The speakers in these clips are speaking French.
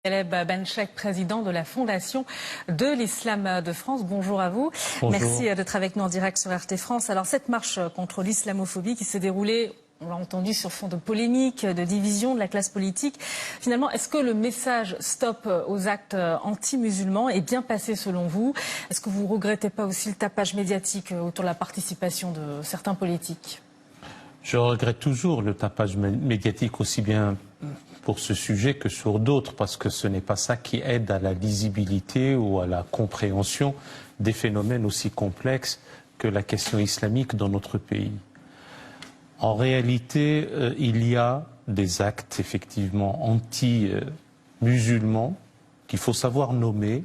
Taleb Benchek, président de la Fondation de l'Islam de France. Bonjour à vous. Bonjour. Merci d'être avec nous en direct sur RT France. Alors cette marche contre l'islamophobie qui s'est déroulée, on l'a entendu, sur fond de polémique, de division de la classe politique. Finalement, est-ce que le message stop aux actes anti-musulmans est bien passé selon vous? Est-ce que vous ne regrettez pas aussi le tapage médiatique autour de la participation de certains politiques? Je regrette toujours le tapage médiatique aussi bien pour ce sujet que sur d'autres, parce que ce n'est pas ça qui aide à la lisibilité ou à la compréhension des phénomènes aussi complexes que la question islamique dans notre pays. En réalité, il y a des actes effectivement anti-musulmans qu'il faut savoir nommer,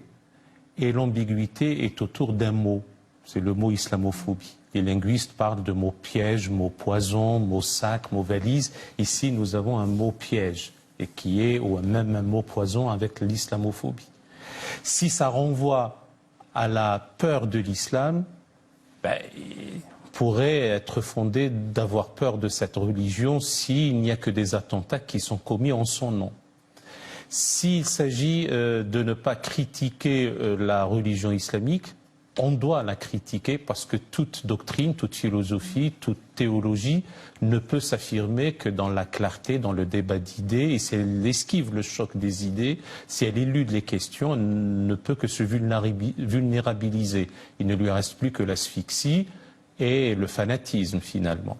et l'ambiguïté est autour d'un mot, c'est le mot islamophobie. Les linguistes parlent de mots pièges, mots poison, mots sac, mots valise. Ici, nous avons un mot piège, et qui est, ou même un mot poison avec l'islamophobie. Si ça renvoie à la peur de l'islam, il pourrait être fondé d'avoir peur de cette religion s'il n'y a que des attentats qui sont commis en son nom. S'il s'agit de ne pas critiquer la religion islamique, on doit la critiquer parce que toute doctrine, toute philosophie, toute théologie ne peut s'affirmer que dans la clarté, dans le débat d'idées. Et si elle esquive le choc des idées, si elle élude les questions, elle ne peut que se vulnérabiliser. Il ne lui reste plus que l'asphyxie et le fanatisme finalement.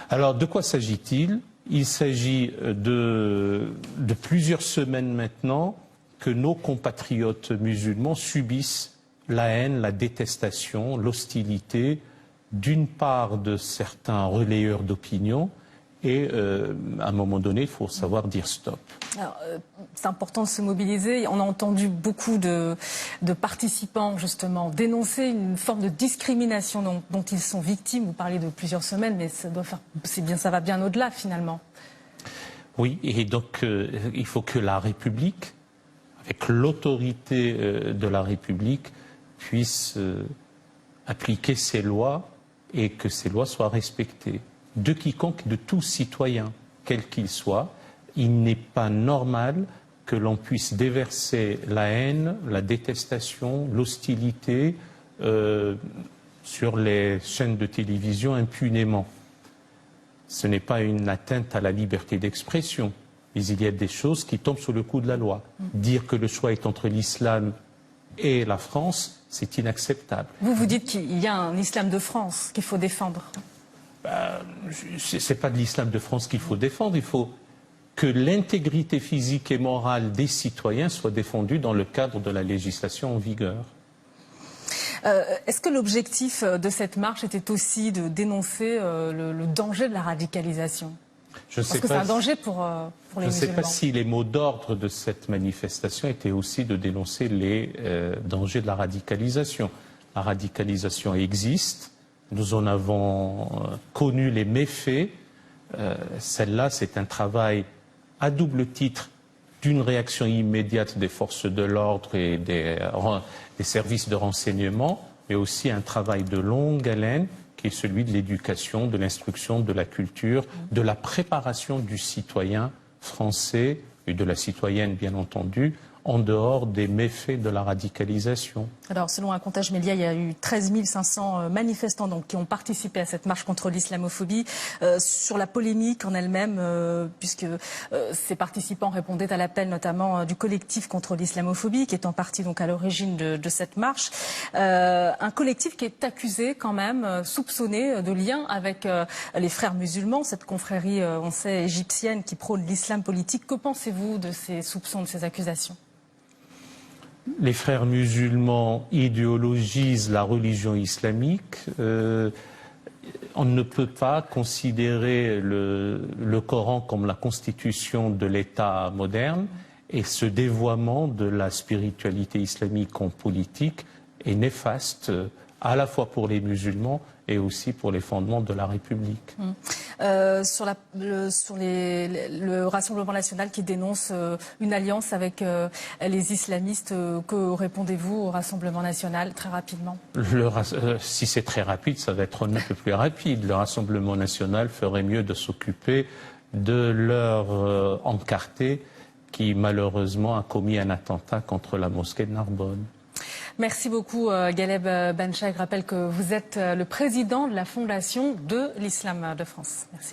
Alors de quoi s'agit-il? Il s'agit de plusieurs semaines maintenant que nos compatriotes musulmans subissent la haine, la détestation, l'hostilité, d'une part de certains relayeurs d'opinion, et à un moment donné, il faut savoir dire stop. C'est important de se mobiliser. On a entendu beaucoup de participants, justement, dénoncer une forme de discrimination dont ils sont victimes. Vous parlez de plusieurs semaines, mais ça va bien au-delà, finalement. Oui, et donc il faut que la République, avec l'autorité de la République, puisse appliquer ces lois et que ces lois soient respectées. De quiconque, de tout citoyen, quel qu'il soit, il n'est pas normal que l'on puisse déverser la haine, la détestation, l'hostilité sur les chaînes de télévision impunément. Ce n'est pas une atteinte à la liberté d'expression, mais il y a des choses qui tombent sous le coup de la loi. Dire que le choix est entre l'islam et la France, c'est inacceptable. Vous dites qu'il y a un islam de France qu'il faut défendre. Ce n'est pas de l'islam de France qu'il faut défendre, il faut que l'intégrité physique et morale des citoyens soit défendue dans le cadre de la législation en vigueur. Est-ce que l'objectif de cette marche était aussi de dénoncer le danger de la radicalisation? Parce que c'est un danger pour les musulmans. Je ne sais pas si les mots d'ordre de cette manifestation étaient aussi de dénoncer les dangers de la radicalisation. La radicalisation existe, nous en avons connu les méfaits. Celle-là, c'est un travail à double titre d'une réaction immédiate des forces de l'ordre et des services de renseignement, mais aussi un travail de longue haleine qui est celui de l'éducation, de l'instruction, de la culture, de la préparation du citoyen français et de la citoyenne, bien entendu, en dehors des méfaits de la radicalisation. Alors, selon un comptage média, il y a eu 13 500 manifestants qui ont participé à cette marche contre l'islamophobie. Sur la polémique en elle-même, puisque ces participants répondaient à l'appel notamment du collectif contre l'islamophobie, qui est en partie à l'origine de cette marche. Un collectif qui est accusé quand même, soupçonné de lien avec les frères musulmans, cette confrérie, on sait, égyptienne qui prône l'islam politique. Que pensez-vous de ces soupçons, de ces accusations ? Les frères musulmans idéologisent la religion islamique. On ne peut pas considérer le Coran comme la constitution de l'État moderne, et ce dévoiement de la spiritualité islamique en politique est néfaste à la fois pour les musulmans et aussi pour les fondements de la République. Sur le Rassemblement national qui dénonce une alliance avec les islamistes, que répondez-vous au Rassemblement national très rapidement? Si c'est très rapide, ça va être un peu plus rapide. Le Rassemblement national ferait mieux de s'occuper de leur encarter qui malheureusement a commis un attentat contre la mosquée de Narbonne. Merci beaucoup Galeb Bencha. Je rappelle que vous êtes le président de la Fondation de l'Islam de France. Merci.